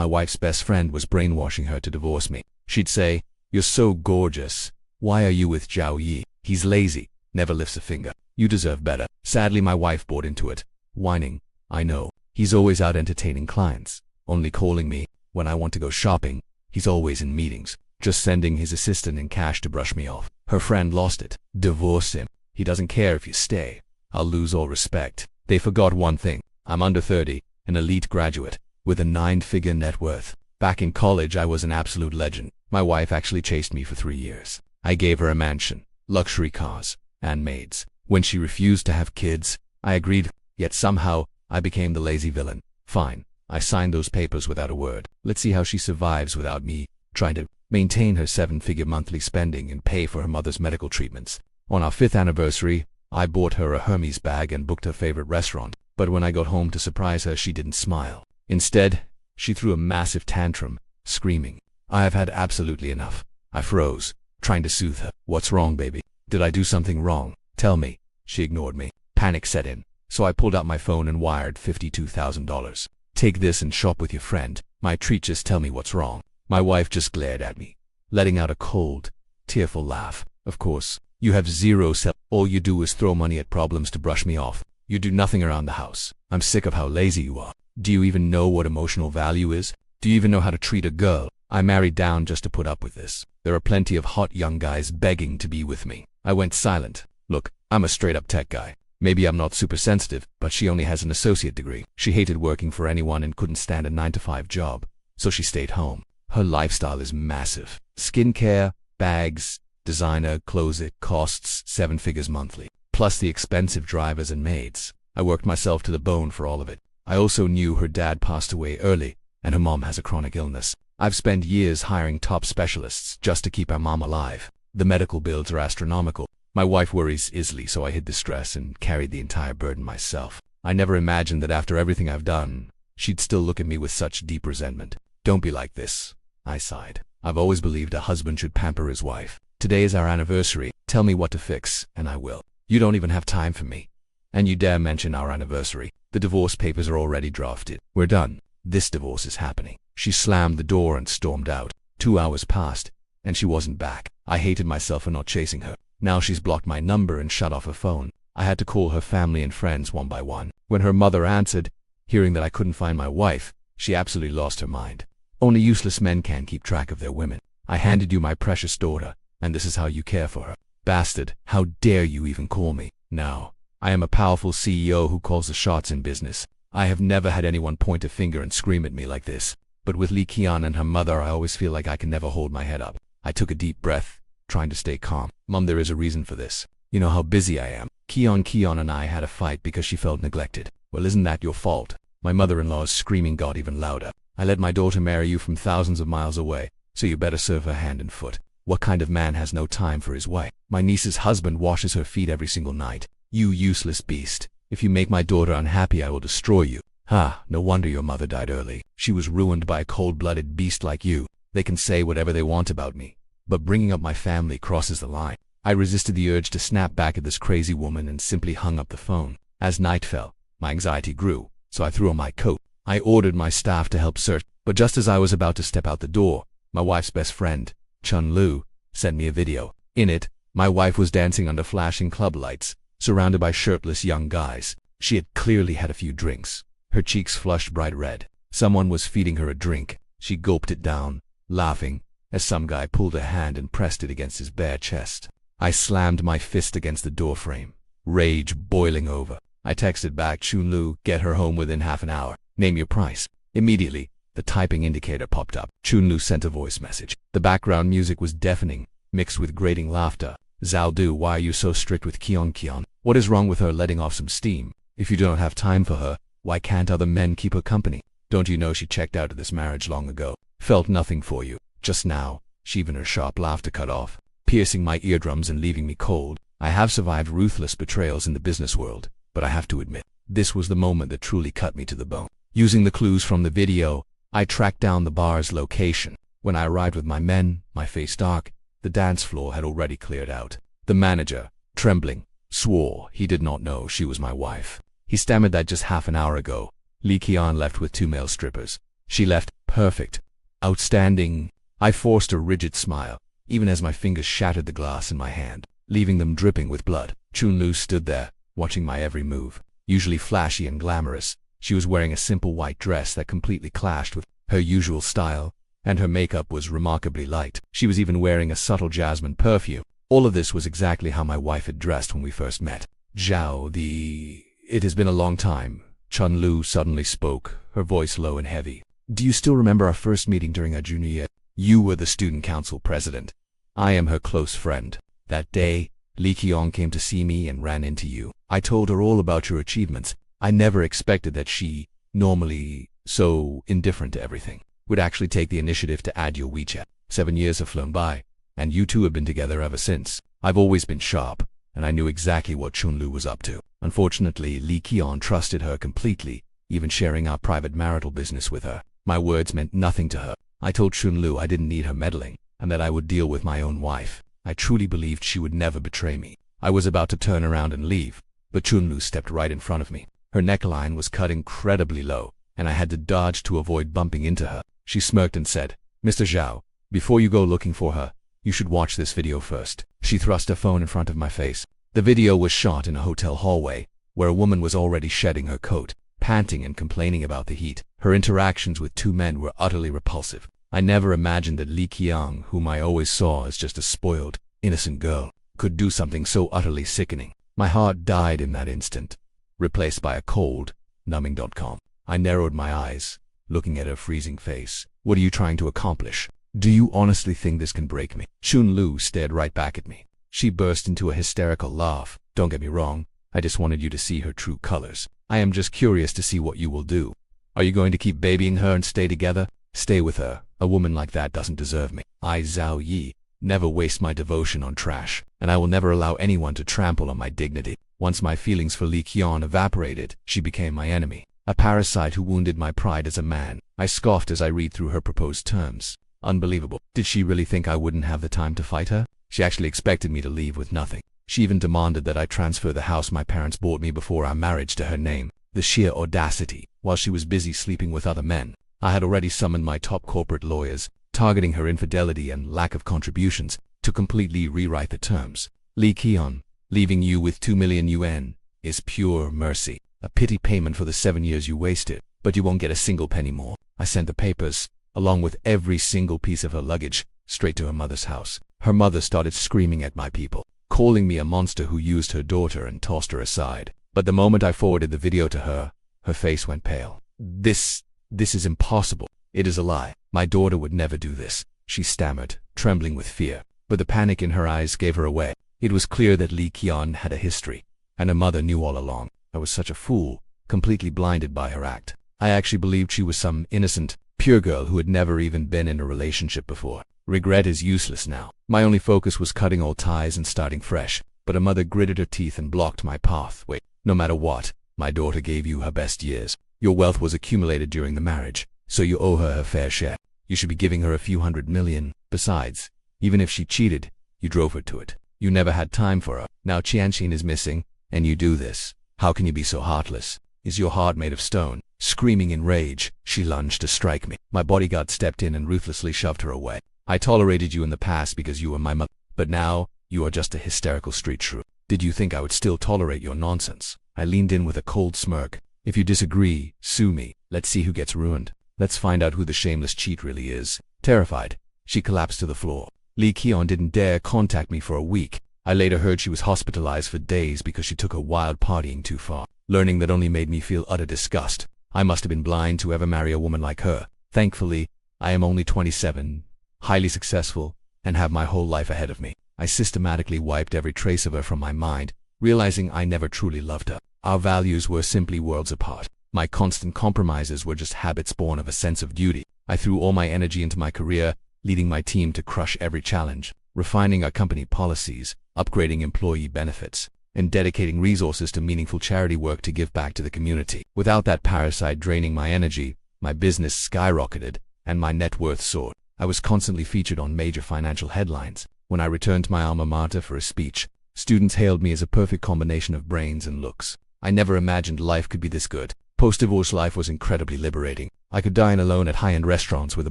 My wife's best friend was brainwashing her to divorce me. She'd say, "You're so gorgeous. Why are you with Zhao Yi? He's lazy, never lifts a finger. You deserve better." Sadly, my wife bought into it, whining, "I know. He's always out entertaining clients, only calling me when I want to go shopping. He's always in meetings, just sending his assistant in cash to brush me off." Her friend lost it. "Divorce him. He doesn't care if you stay. I'll lose all respect." They forgot one thing. I'm under 30, an elite graduate, with a 9-figure net worth. Back in college, I was an absolute legend. My wife actually chased me for 3 years. I gave her a mansion, luxury cars, and maids. When she refused to have kids, I agreed, yet somehow, I became the lazy villain. Fine, I signed those papers without a word. Let's see how she survives without me trying to maintain her 7-figure monthly spending and pay for her mother's medical treatments. On our 5th anniversary, I bought her a Hermes bag and booked her favorite restaurant. But when I got home to surprise her, she didn't smile. Instead, she threw a massive tantrum, screaming. I have had absolutely enough. I froze, trying to soothe her. "What's wrong, baby? Did I do something wrong? Tell me." She ignored me. Panic set in, so I pulled out my phone and wired $52,000. "Take this and shop with your friend. My treat, just tell me what's wrong." My wife just glared at me, letting out a cold, tearful laugh. "Of course, you have zero self. All you do is throw money at problems to brush me off. You do nothing around the house. I'm sick of how lazy you are. Do you even know what emotional value is? Do you even know how to treat a girl? I married down just to put up with this. There are plenty of hot young guys begging to be with me." I went silent. Look, I'm a straight-up tech guy. Maybe I'm not super sensitive, but she only has an associate degree. She hated working for anyone and couldn't stand a 9-to-5 job, so she stayed home. Her lifestyle is massive. Skincare, bags, designer clothes. It costs 7 figures monthly, plus the expensive drivers and maids. I worked myself to the bone for all of it. I also knew her dad passed away early, and her mom has a chronic illness. I've spent years hiring top specialists just to keep our mom alive. The medical bills are astronomical. My wife worries easily, so I hid the stress and carried the entire burden myself. I never imagined that after everything I've done, she'd still look at me with such deep resentment. "Don't be like this," I sighed. "I've always believed a husband should pamper his wife. Today is our anniversary. Tell me what to fix, and I will. You don't even have time for me. And you dare mention our anniversary. The divorce papers are already drafted. We're done. This divorce is happening." She slammed the door and stormed out. 2 hours passed, and she wasn't back. I hated myself for not chasing her. Now she's blocked my number and shut off her phone. I had to call her family and friends one by one. When her mother answered, hearing that I couldn't find my wife, she absolutely lost her mind. Only useless men can keep track of their women. "I handed you my precious daughter, and this is how you care for her. Bastard, how dare you even call me?" Now, I am a powerful CEO who calls the shots in business. I have never had anyone point a finger and scream at me like this. But with Lee Qian and her mother, I always feel like I can never hold my head up. I took a deep breath, trying to stay calm. "Mom, there is a reason for this. You know how busy I am. Qian and I had a fight because she felt neglected." "Well, isn't that your fault?" My mother-in-law's screaming got even louder. "I let my daughter marry you from thousands of miles away, so you better serve her hand and foot. What kind of man has no time for his wife? My niece's husband washes her feet every single night. You useless beast. If you make my daughter unhappy, I will destroy you." "Ha, no wonder your mother died early. She was ruined by a cold-blooded beast like you. They can say whatever they want about me, but bringing up my family crosses the line." I resisted the urge to snap back at this crazy woman and simply hung up the phone. As night fell, my anxiety grew, so I threw on my coat. I ordered my staff to help search, but just as I was about to step out the door, my wife's best friend, Chun Lu, sent me a video. In it, my wife was dancing under flashing club lights, surrounded by shirtless young guys. She had clearly had a few drinks. Her cheeks flushed bright red. Someone was feeding her a drink. She gulped it down, laughing, as some guy pulled her hand and pressed it against his bare chest. I slammed my fist against the doorframe, rage boiling over. I texted back, "Chun Lu, get her home within half an hour. Name your price." Immediately, the typing indicator popped up. Chun Lu sent a voice message. The background music was deafening, mixed with grating laughter. "Zhao Du, why are you so strict with Qian? What is wrong with her letting off some steam? If you don't have time for her, why can't other men keep her company? Don't you know she checked out of this marriage long ago? Felt nothing for you. Just now, even her sharp laughter cut off, piercing my eardrums and leaving me cold. I have survived ruthless betrayals in the business world, but I have to admit, this was the moment that truly cut me to the bone. Using the clues from the video, I tracked down the bar's location. When I arrived with my men, my face dark, the dance floor had already cleared out. The manager, trembling, swore he did not know she was my wife. He stammered that just half an hour ago, Lee Qian left with 2 male strippers. She left, Perfect. Outstanding. I forced a rigid smile, even as my fingers shattered the glass in my hand, leaving them dripping with blood. Chunlu stood there, watching my every move. Usually flashy and glamorous, she was wearing a simple white dress that completely clashed with her usual style, and her makeup was remarkably light. She was even wearing a subtle jasmine perfume. All of this was exactly how my wife had dressed when we first met. It has been a long time. Chunlu suddenly spoke, her voice low and heavy. Do you still remember our first meeting during our junior year? You were the student council president. I am her close friend. That day, Li Qiang came to see me and ran into you. I told her all about your achievements. I never expected that she, normally so indifferent to everything, would actually take the initiative to add your WeChat. 7 years have flown by, and you two have been together ever since. I've always been sharp, and I knew exactly what Chunlu was up to. Unfortunately, Li Qiang trusted her completely, even sharing our private marital business with her. My words meant nothing to her. I told Chunlu I didn't need her meddling, and that I would deal with my own wife. I truly believed she would never betray me. I was about to turn around and leave, but Chunlu stepped right in front of me. Her neckline was cut incredibly low, and I had to dodge to avoid bumping into her. She smirked and said, Mr. Zhao, before you go looking for her, you should watch this video first. She thrust her phone in front of my face. The video was shot in a hotel hallway, where a woman was already shedding her coat, panting and complaining about the heat. Her interactions with 2 men were utterly repulsive. I never imagined that Li Qiang, whom I always saw as just a spoiled, innocent girl, could do something so utterly sickening. My heart died in that instant, replaced by a cold, numbing.com. I narrowed my eyes, looking at her freezing face. What are you trying to accomplish? Do you honestly think this can break me? Chunlu stared right back at me. She burst into a hysterical laugh. Don't get me wrong, I just wanted you to see her true colors. I am just curious to see what you will do. Are you going to keep babying her and stay together? Stay with her. A woman like that doesn't deserve me. I, Zhao Yi, never waste my devotion on trash, and I will never allow anyone to trample on my dignity. Once my feelings for Li Qiang evaporated, she became my enemy, a parasite who wounded my pride as a man. I scoffed as I read through her proposed terms. Unbelievable. Did she really think I wouldn't have the time to fight her? She actually expected me to leave with nothing. She even demanded that I transfer the house my parents bought me before our marriage to her name. The sheer audacity. While she was busy sleeping with other men, I had already summoned my top corporate lawyers, targeting her infidelity and lack of contributions, to completely rewrite the terms. Li Qiang, leaving you with 2 million yuan, is pure mercy. A pity payment for the 7 years you wasted, but you won't get a single penny more. I sent the papers, along with every single piece of her luggage, straight to her mother's house. Her mother started screaming at my people, calling me a monster who used her daughter and tossed her aside. But the moment I forwarded the video to her, her face went pale. This is impossible. It is a lie. My daughter would never do this, she stammered, trembling with fear. But the panic in her eyes gave her away. It was clear that Li Qiang had a history, and her mother knew all along. I was such a fool, completely blinded by her act. I actually believed she was some innocent, pure girl who had never even been in a relationship before. Regret is useless now. My only focus was cutting all ties and starting fresh. But her mother gritted her teeth and blocked my path. Wait, no matter what, my daughter gave you her best years. Your wealth was accumulated during the marriage, so you owe her her fair share. You should be giving her a few $100 million. Besides, even if she cheated, you drove her to it. You never had time for her. Now Qianxin is missing, and you do this. How can you be so heartless? Is your heart made of stone? Screaming in rage, she lunged to strike me. My bodyguard stepped in and ruthlessly shoved her away. I tolerated you in the past because you were my mother, but now you are just a hysterical street shrew. Did you think I would still tolerate your nonsense? I leaned in with a cold smirk. If you disagree, sue me. Let's see who gets ruined. Let's find out who the shameless cheat really is. Terrified, she collapsed to the floor. Li Qiang didn't dare contact me for a week. I later heard she was hospitalized for days because she took her wild partying too far. Learning that only made me feel utter disgust. I must have been blind to ever marry a woman like her. Thankfully, I am only 27, highly successful, and have my whole life ahead of me. I systematically wiped every trace of her from my mind, realizing I never truly loved her. Our values were simply worlds apart. My constant compromises were just habits born of a sense of duty. I threw all my energy into my career, leading my team to crush every challenge, refining our company policies, upgrading employee benefits, and dedicating resources to meaningful charity work to give back to the community. Without that parasite draining my energy, my business skyrocketed, and my net worth soared. I was constantly featured on major financial headlines. When I returned to my alma mater for a speech, students hailed me as a perfect combination of brains and looks. I never imagined life could be this good. Post-divorce life was incredibly liberating. I could dine alone at high-end restaurants with a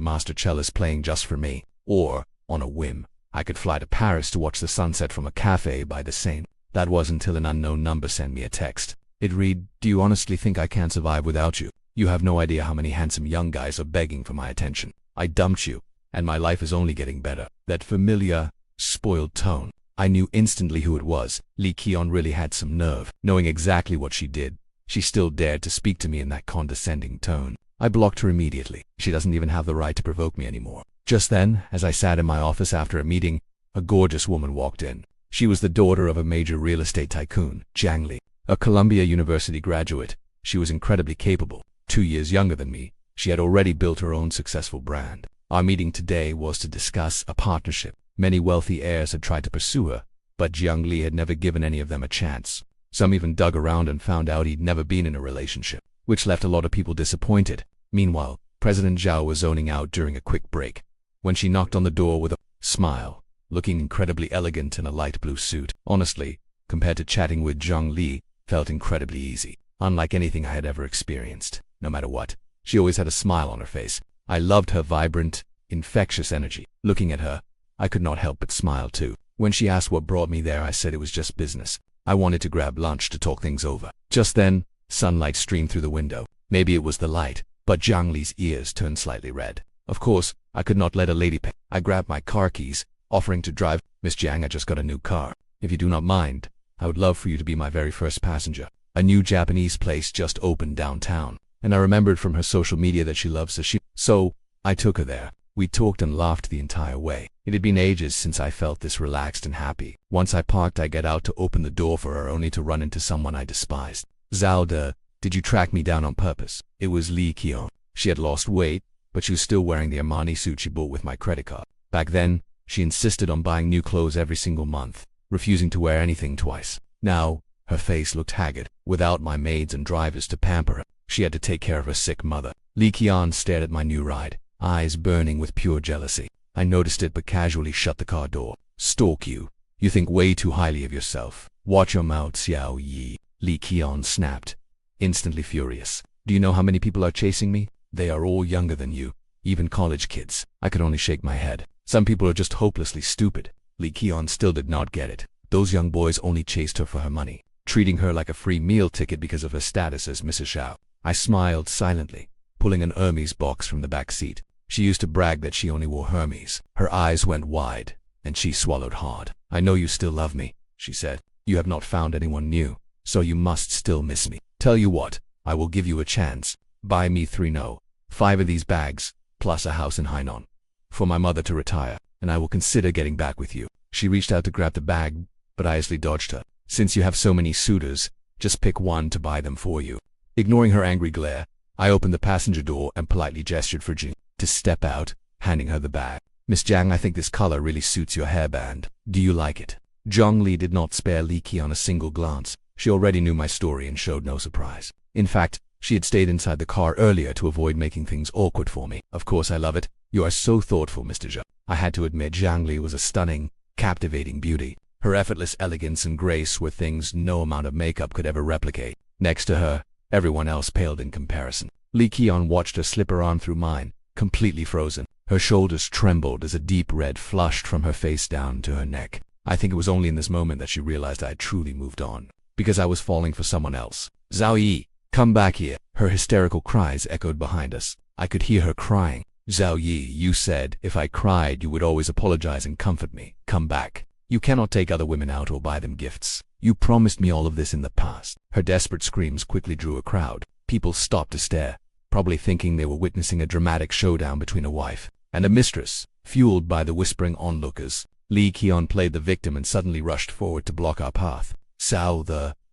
master cellist playing just for me. Or, on a whim, I could fly to Paris to watch the sunset from a cafe by the Seine. That was until an unknown number sent me a text. It read, "Do you honestly think I can survive without you? You have no idea how many handsome young guys are begging for my attention. I dumped you, and my life is only getting better." That familiar, spoiled tone. I knew instantly who it was. Lee Ki-yeon really had some nerve. Knowing exactly what she did, she still dared to speak to me in that condescending tone. I blocked her immediately. She doesn't even have the right to provoke me anymore. Just then, as I sat in my office after a meeting, a gorgeous woman walked in. She was the daughter of a major real estate tycoon, Jiang Li, a Columbia University graduate. She was incredibly capable. 2 years younger than me, she had already built her own successful brand. Our meeting today was to discuss a partnership. Many wealthy heirs had tried to pursue her, but Jiang Li had never given any of them a chance. Some even dug around and found out he'd never been in a relationship, which left a lot of people disappointed. Meanwhile, President Zhao was zoning out during a quick break, when she knocked on the door with a smile, looking incredibly elegant in a light blue suit. Honestly, compared to chatting with Jiang Li, felt incredibly easy, unlike anything I had ever experienced. No matter what, she always had a smile on her face. I loved her vibrant, infectious energy. Looking at her, I could not help but smile too. When she asked what brought me there, I said it was just business. I wanted to grab lunch to talk things over. Just then, sunlight streamed through the window. Maybe it was the light, but Jiang Li's ears turned slightly red. Of course, I could not let a lady pay. I grabbed my car keys, offering to drive. "Miss Jiang, I just got a new car. If you do not mind, I would love for you to be my very first passenger." A new Japanese place just opened downtown, and I remembered from her social media that she loves sushi. So, I took her there. We talked and laughed the entire way. It had been ages since I felt this relaxed and happy. Once I parked, I get out to open the door for her, only to run into someone I despised. "Zalda, did you track me down on purpose?" It was Lee Ki-yeon. She had lost weight, but she was still wearing the Armani suit she bought with my credit card. Back then, she insisted on buying new clothes every single month, refusing to wear anything twice. Now, her face looked haggard. Without my maids and drivers to pamper her, she had to take care of her sick mother. Lee Ki-yeon stared at my new ride, eyes burning with pure jealousy. I noticed it but casually shut the car door. "Stalk you? You think way too highly of yourself. Watch your mouth, Xiao Yi," Lee Ki-yeon snapped, instantly furious. "Do you know how many people are chasing me? They are all younger than you, even college kids." I could only shake my head. "Some people are just hopelessly stupid." Lee Ki-yeon still did not get it. Those young boys only chased her for her money, treating her like a free meal ticket because of her status as Mrs. Zhao. I smiled silently, pulling an Hermes box from the back seat. She used to brag that she only wore Hermes. Her eyes went wide, and she swallowed hard. "I know you still love me," she said. "You have not found anyone new, so you must still miss me. Tell you what, I will give you a chance. Buy me 5 of these bags, plus a house in Hainan, for my mother to retire, and I will consider getting back with you." She reached out to grab the bag, but I easily dodged her. "Since you have so many suitors, just pick one to buy them for you." Ignoring her angry glare, I opened the passenger door and politely gestured for Jing to step out, handing her the bag. "Miss Jiang, I think this color really suits your hairband. Do you like it?" Jiang Li did not spare Lee Ki-yeon a single glance. She already knew my story and showed no surprise. In fact, she had stayed inside the car earlier to avoid making things awkward for me. "Of course I love it. You are so thoughtful, Mr. Zhao." I had to admit Jiang Li was a stunning, captivating beauty. Her effortless elegance and grace were things no amount of makeup could ever replicate. Next to her, everyone else paled in comparison. Lee Ki-yeon watched her slip her arm through mine, completely frozen. Her shoulders trembled as a deep red flushed from her face down to her neck. I think it was only in this moment that she realized I had truly moved on, because I was falling for someone else. "Zhao Yi, come back here." Her hysterical cries echoed behind us. I could hear her crying. "Zhao Yi, you said if I cried you would always apologize and comfort me. Come back. You cannot take other women out or buy them gifts. You promised me all of this in the past." Her desperate screams quickly drew a crowd. People stopped to stare, probably thinking they were witnessing a dramatic showdown between a wife and a mistress. Fueled by the whispering onlookers, Lee Ki-yeon played the victim and suddenly rushed forward to block our path. "Sao,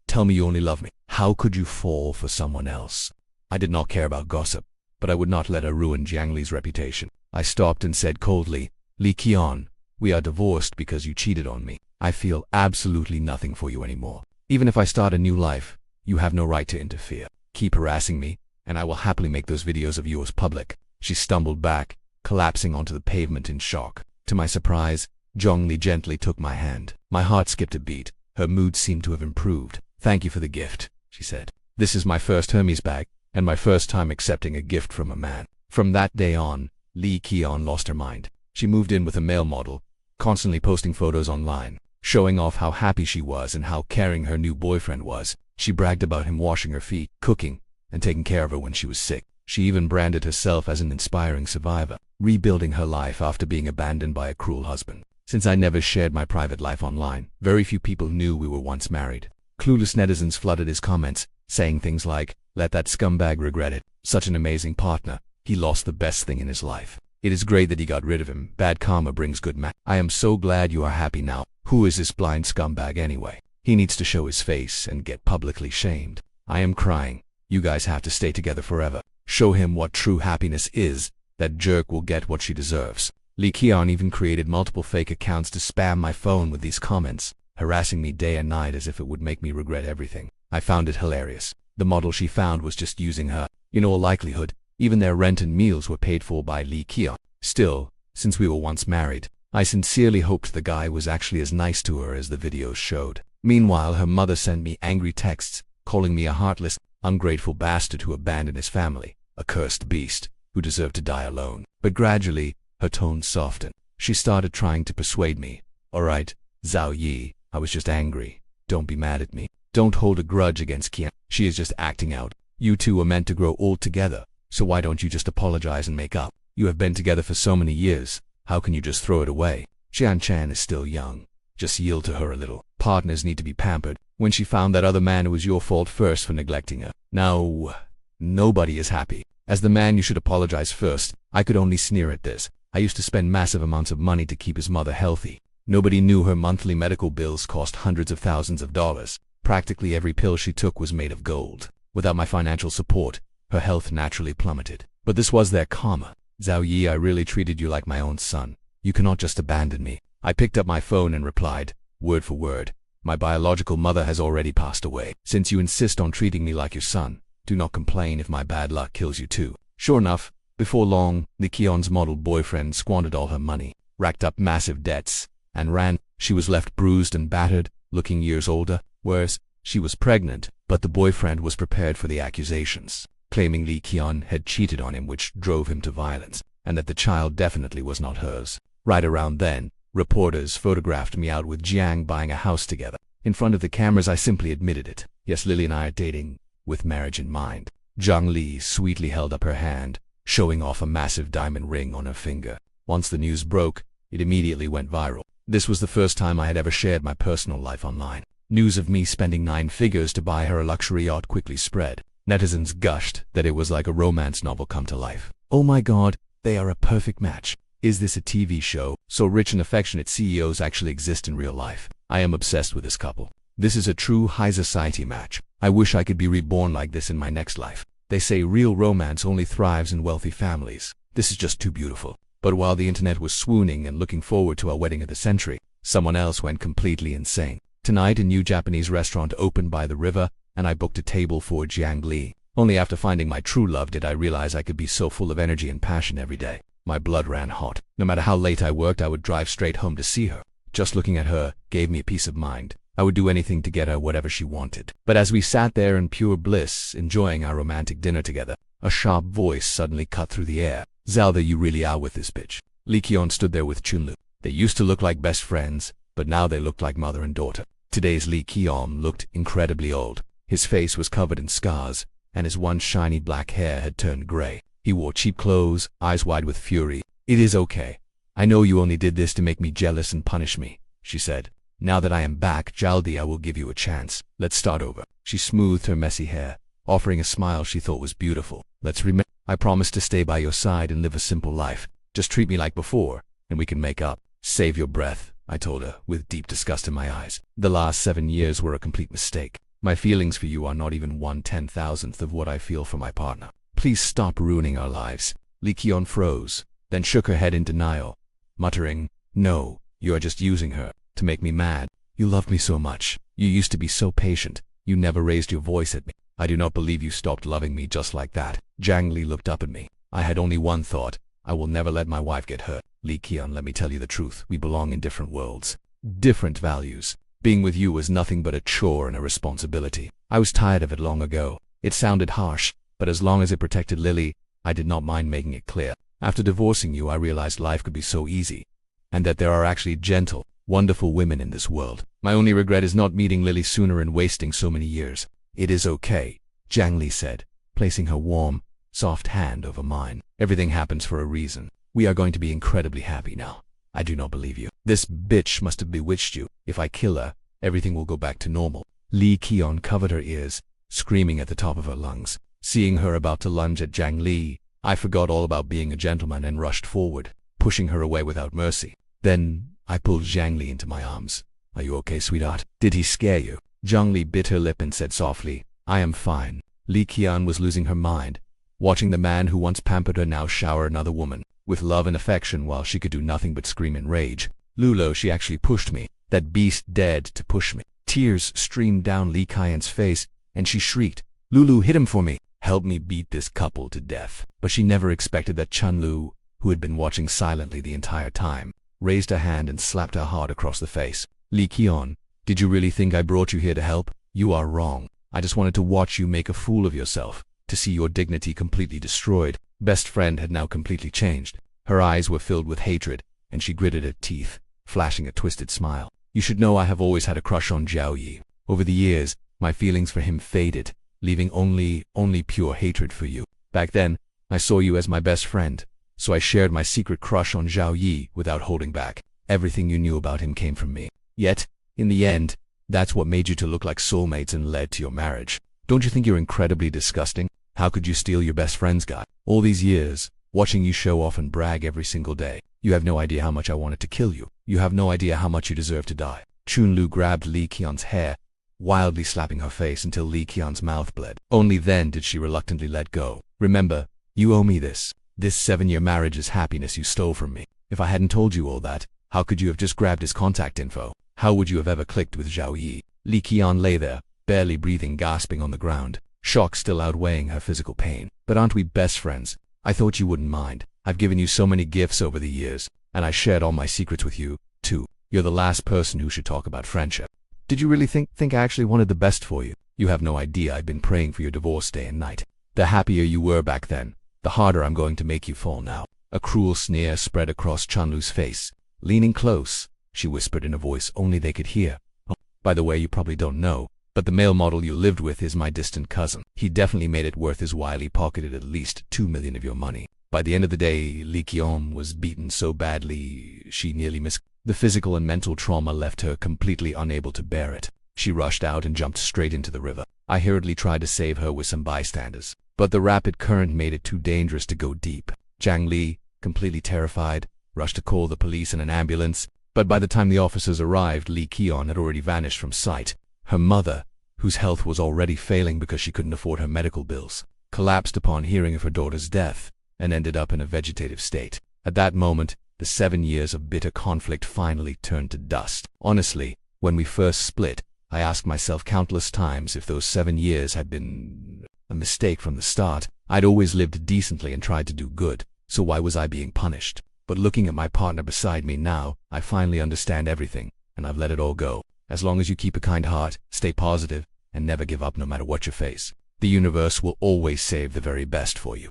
tell me you only love me. How could you fall for someone else?" I did not care about gossip, but I would not let her ruin Jiang Li's reputation. I stopped and said coldly, "Lee Ki-yeon, we are divorced because you cheated on me. I feel absolutely nothing for you anymore. Even if I start a new life, you have no right to interfere. Keep harassing me, and I will happily make those videos of yours public." She stumbled back, collapsing onto the pavement in shock. To my surprise, Jiang Li gently took my hand. My heart skipped a beat. Her mood seemed to have improved. "Thank you for the gift," she said. "This is my first Hermes bag, and my first time accepting a gift from a man. From that day on, Lee Ki-yeon lost her mind. She moved in with a male model, constantly posting photos online, showing off how happy she was and how caring her new boyfriend was. She bragged about him washing her feet, cooking, and taking care of her when she was sick. She even branded herself as an inspiring survivor, rebuilding her life after being abandoned by a cruel husband. Since I never shared my private life online, very few people knew we were once married. Clueless netizens flooded his comments, saying things like, "Let that scumbag regret it. Such an amazing partner. He lost the best thing in his life. It is great that he got rid of him. Bad karma brings good I am so glad you are happy now. Who is this blind scumbag anyway? He needs to show his face and get publicly shamed. I am crying. You guys have to stay together forever. Show him what true happiness is. That jerk will get what she deserves." Lee Ki-yeon even created multiple fake accounts to spam my phone with these comments, harassing me day and night as if it would make me regret everything. I found it hilarious. The model she found was just using her. In all likelihood, even their rent and meals were paid for by Lee Ki-yeon. Still, since we were once married, I sincerely hoped the guy was actually as nice to her as the videos showed. Meanwhile, her mother sent me angry texts, calling me a heartless, ungrateful bastard who abandoned his family, a cursed beast, who deserved to die alone. But gradually, her tone softened. She started trying to persuade me. "Alright, Zhao Yi, I was just angry. Don't be mad at me. Don't hold a grudge against Kian. She is just acting out. You two were meant to grow old together, so why don't you just apologize and make up? You have been together for so many years. How can you just throw it away? Jian Chan is still young. Just yield to her a little. Partners need to be pampered." When she found that other man, it was your fault first for neglecting her. Now, nobody is happy. As the man, you should apologize first. I could only sneer at this. I used to spend massive amounts of money to keep his mother healthy. Nobody knew her monthly medical bills cost hundreds of thousands of dollars. Practically every pill she took was made of gold. Without my financial support, her health naturally plummeted. But this was their karma. "Zhao Yi, I really treated you like my own son. You cannot just abandon me." I picked up my phone and replied, word for word, "My biological mother has already passed away. Since you insist on treating me like your son, do not complain if my bad luck kills you too." Sure enough, before long, Lee Ki-yeon's model boyfriend squandered all her money, racked up massive debts, and ran. She was left bruised and battered, looking years older. Worse, she was pregnant, but the boyfriend was prepared for the accusations, claiming Lee Ki-yeon had cheated on him, which drove him to violence, and that the child definitely was not hers. Right around then, reporters photographed me out with Jiang buying a house together. In front of the cameras, I simply admitted it. Yes, Lily and I are dating, with marriage in mind. Zhang Li sweetly held up her hand, showing off a massive diamond ring on her finger. Once the news broke, it immediately went viral. This was the first time I had ever shared my personal life online. News of me spending 9 figures to buy her a luxury yacht quickly spread. Netizens gushed that it was like a romance novel come to life. "Oh my god, they are a perfect match. Is this a TV show? So rich and affectionate CEOs actually exist in real life. I am obsessed with this couple. This is a true high society match. I wish I could be reborn like this in my next life." They say real romance only thrives in wealthy families. This is just too beautiful. But while the internet was swooning and looking forward to our wedding of the century, someone else went completely insane. Tonight, a new Japanese restaurant opened by the river, and I booked a table for Jiang Li. Only after finding my true love did I realize I could be so full of energy and passion every day. My blood ran hot. No matter how late I worked, I would drive straight home to see her. Just looking at her gave me a peace of mind. I would do anything to get her whatever she wanted. But as we sat there in pure bliss, enjoying our romantic dinner together, a sharp voice suddenly cut through the air. "Zhao, you really are with this bitch." Lee Ki-yeon stood there with Chunlu. They used to look like best friends, but now they looked like mother and daughter. Today's Lee Ki-yeon looked incredibly old. His face was covered in scars, and his once shiny black hair had turned gray. He wore cheap clothes, eyes wide with fury. "It is okay. I know you only did this to make me jealous and punish me," she said. "Now that I am back, Jaldi, I will give you a chance. Let's start over." She smoothed her messy hair, offering a smile she thought was beautiful. "Let's remember. I promise to stay by your side and live a simple life. Just treat me like before, and we can make up." "Save your breath," I told her, with deep disgust in my eyes. "The last 7 years were a complete mistake. My feelings for you are not even 1/10,000th of what I feel for my partner. Please stop ruining our lives." Lee Ki-yeon froze, then shook her head in denial, muttering, "No, you are just using her to make me mad. You loved me so much. You used to be so patient. You never raised your voice at me. I do not believe you stopped loving me just like that." Jiang Li looked up at me. I had only one thought. I will never let my wife get hurt. "Lee Ki-yeon, let me tell you the truth. We belong in different worlds. Different values. Being with you was nothing but a chore and a responsibility. I was tired of it long ago." It sounded harsh, but as long as it protected Lily, I did not mind making it clear. After divorcing you, I realized life could be so easy, and that there are actually gentle, wonderful women in this world. My only regret is not meeting Lily sooner and wasting so many years. It is okay, Zhang Li said, placing her warm, soft hand over mine. Everything happens for a reason. We are going to be incredibly happy now. I do not believe you. This bitch must have bewitched you. If I kill her, everything will go back to normal. Li Qian covered her ears, screaming at the top of her lungs. Seeing her about to lunge at Zhang Li, I forgot all about being a gentleman and rushed forward, pushing her away without mercy. Then, I pulled Zhang Li into my arms. Are you okay, sweetheart? Did he scare you? Zhang Li bit her lip and said softly, I am fine. Li Qian was losing her mind, watching the man who once pampered her now shower another woman with love and affection while she could do nothing but scream in rage. Lulo, she actually pushed me. That beast dared to push me. Tears streamed down Li Qian's face, and she shrieked, Lulu, hit him for me. Help me beat this couple to death. But she never expected that Chunlu, who had been watching silently the entire time, raised her hand and slapped her hard across the face. Li Qian, did you really think I brought you here to help? You are wrong. I just wanted to watch you make a fool of yourself, to see your dignity completely destroyed. Best friend had now completely changed. Her eyes were filled with hatred, and she gritted her teeth, flashing a twisted smile. You should know I have always had a crush on Zhao Yi. Over the years, my feelings for him faded, leaving only pure hatred for you. Back then, I saw you as my best friend, so I shared my secret crush on Zhao Yi without holding back. Everything you knew about him came from me. Yet, in the end, that's what made you to look like soulmates and led to your marriage. Don't you think you're incredibly disgusting? How could you steal your best friend's guy? All these years, watching you show off and brag every single day. You have no idea how much I wanted to kill you. You have no idea how much you deserve to die. Chunlu grabbed Li Qian's hair, wildly slapping her face until Li Qian's mouth bled. Only then did she reluctantly let go. Remember, you owe me this. This 7-year marriage is happiness you stole from me. If I hadn't told you all that, how could you have just grabbed his contact info? How would you have ever clicked with Zhao Yi? Li Qian lay there, barely breathing, gasping on the ground, shock still outweighing her physical pain. But aren't we best friends? I thought you wouldn't mind. I've given you so many gifts over the years, and I shared all my secrets with you, too. You're the last person who should talk about friendship. Did you really think I actually wanted the best for you? You have no idea I've been praying for your divorce day and night. The happier you were back then, the harder I'm going to make you fall now. A cruel sneer spread across Chunlu's face. Leaning close, she whispered in a voice only they could hear. Oh, by the way, you probably don't know, but the male model you lived with is my distant cousin. He definitely made it worth his while. He pocketed at least 2 million of your money. By the end of the day, Li Qian was beaten so badly she nearly missed. The physical and mental trauma left her completely unable to bear it. She rushed out and jumped straight into the river. I hurriedly tried to save her with some bystanders, but the rapid current made it too dangerous to go deep. Zhang Li, completely terrified, rushed to call the police and an ambulance, but by the time the officers arrived, Li Qian had already vanished from sight. Her mother, whose health was already failing because she couldn't afford her medical bills, collapsed upon hearing of her daughter's death and ended up in a vegetative state. At that moment, the 7 years of bitter conflict finally turned to dust. Honestly, when we first split, I asked myself countless times if those 7 years had been a mistake from the start. I'd always lived decently and tried to do good, so why was I being punished? But looking at my partner beside me now, I finally understand everything, and I've let it all go. As long as you keep a kind heart, stay positive, and never give up no matter what you face, the universe will always save the very best for you.